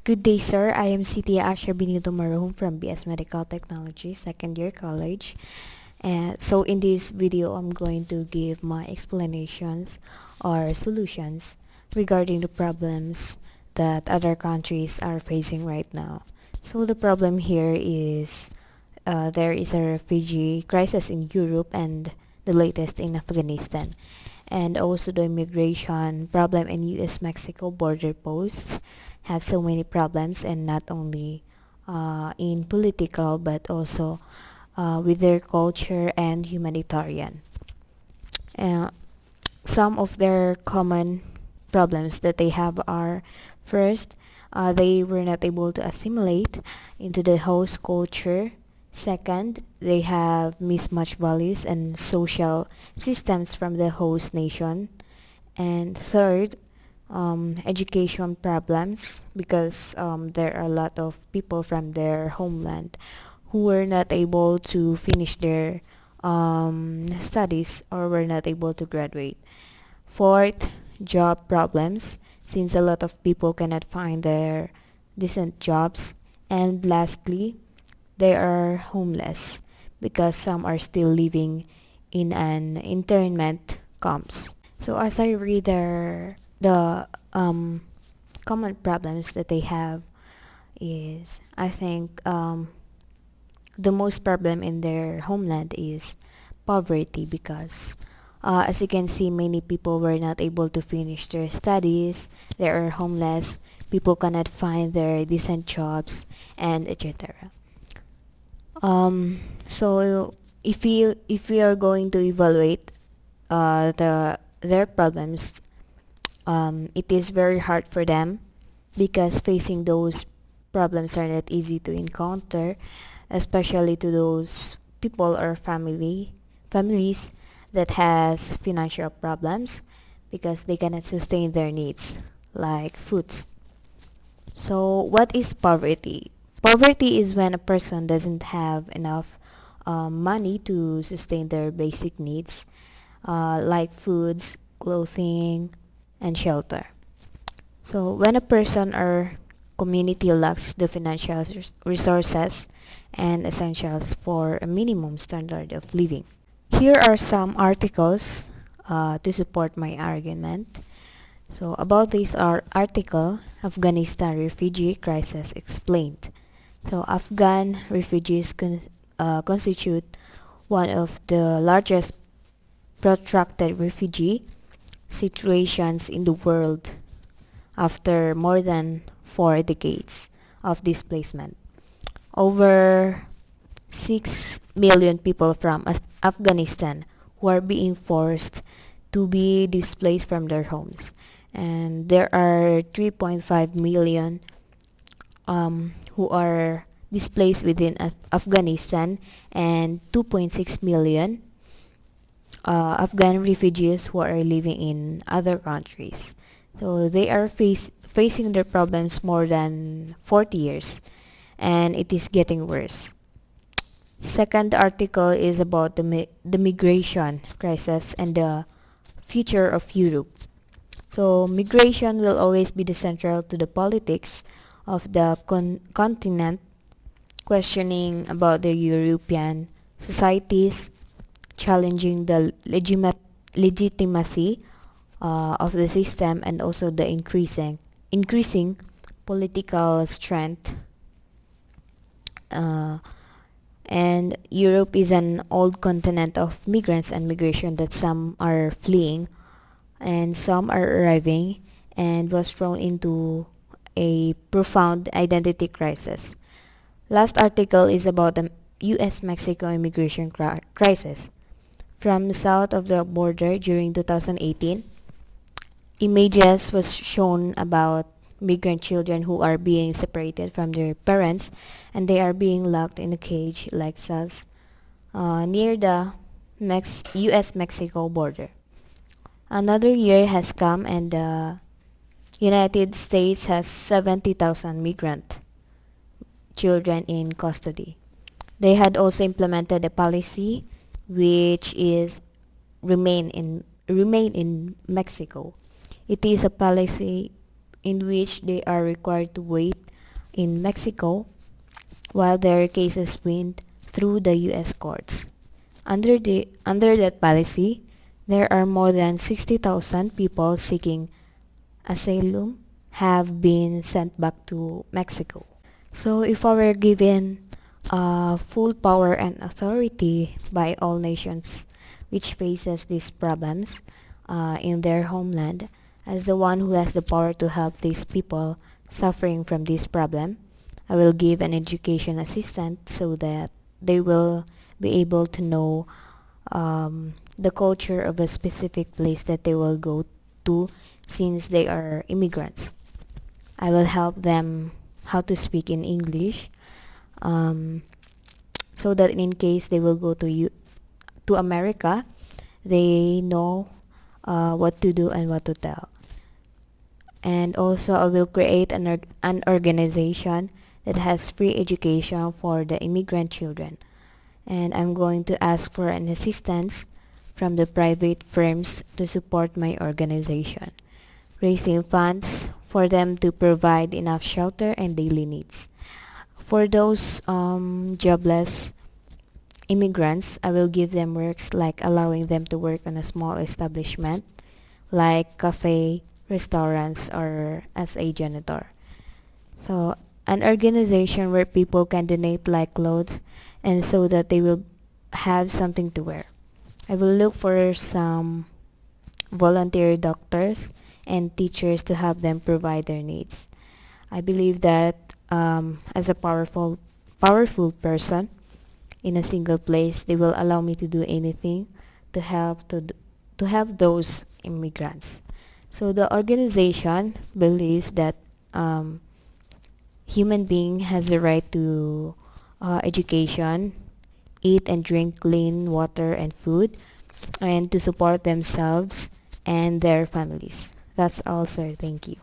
Good day, sir. I am Cynthia Asha Benito Maroon from BS Medical Technology, second year college. And so in this video, I'm going to give my explanations or solutions regarding the problems that other countries are facing right now. So the problem here is there is a refugee crisis in Europe and the latest in Afghanistan, and also the immigration problem in US-Mexico border posts have so many problems, and not only in political but also with their culture and humanitarian. Uh, some of their common problems that they have are: first, they were not able to assimilate into the host culture. Second, they have mismatched values and social systems from the host nation. And third, education problems, because there are a lot of people from their homeland who were not able to finish their studies or were not able to graduate. Fourth, job problems, since a lot of people cannot find their decent jobs. And lastly, they are homeless because some are still living in an internment camps. So as I read the common problems that they have is, I think the most problem in their homeland is poverty, because as you can see, many people were not able to finish their studies, they are homeless, people cannot find their decent jobs, and etc. So if we are going to evaluate their problems, it is very hard for them, because facing those problems are not easy to encounter, especially to those people or families that has financial problems, because they cannot sustain their needs like foods. So what is poverty? Poverty is when a person doesn't have enough money to sustain their basic needs, like foods, clothing, and shelter. So when a person or community lacks the financial resources and essentials for a minimum standard of living. Here are some articles to support my argument. So about this article, Afghanistan refugee crisis explained. So Afghan refugees constitute one of the largest protracted refugee situations in the world after more than 4 decades of displacement. Over 6 million people from Afghanistan who are being forced to be displaced from their homes. And there are 3.5 million who are displaced within Afghanistan, and 2.6 million Afghan refugees who are living in other countries. So they are facing their problems more than 40 years, and it is getting worse. Second article is about the migration crisis and the future of Europe. So migration will always be the central to the politics of the continent, questioning about the European societies, challenging the legitimacy of the system, and also the increasing political strength. Uh, and Europe is an old continent of migrants and migration, that some are fleeing and some are arriving, and was thrown into a profound identity crisis. Last article is about the US-Mexico immigration crisis. From south of the border during 2018, images was shown about migrant children who are being separated from their parents, and they are being locked in a cage like cells near the US-Mexico border. Another year has come, and the United States has 70,000 migrant children in custody. They had also implemented a policy which is remain in Mexico. It is a policy in which they are required to wait in Mexico, while their cases went through the US courts. Under that policy, there are more than 60,000 people seeking asylum have been sent back to Mexico. So if I were given full power and authority by all nations which faces these problems in their homeland, as the one who has the power to help these people suffering from this problem, I will give an education assistant so that they will be able to know the culture of a specific place that they will go to since they are immigrants. I will help them how to speak in English, um, so that in case they will go to America, they know what to do and what to tell. And also I will create an organization that has free education for the immigrant children. And I'm going to ask for an assistance from the private firms to support my organization, raising funds for them to provide enough shelter and daily needs. For those jobless immigrants, I will give them works like allowing them to work on a small establishment like cafe, restaurants, or as a janitor. So an organization where people can donate like clothes and so that they will have something to wear. I will look for some volunteer doctors and teachers to help them provide their needs. I believe that as a powerful person in a single place, they will allow me to do anything to to help those immigrants. So the organization believes that human being has the right to education, eat and drink clean water and food, and to support themselves and their families. That's all, sir. Thank you.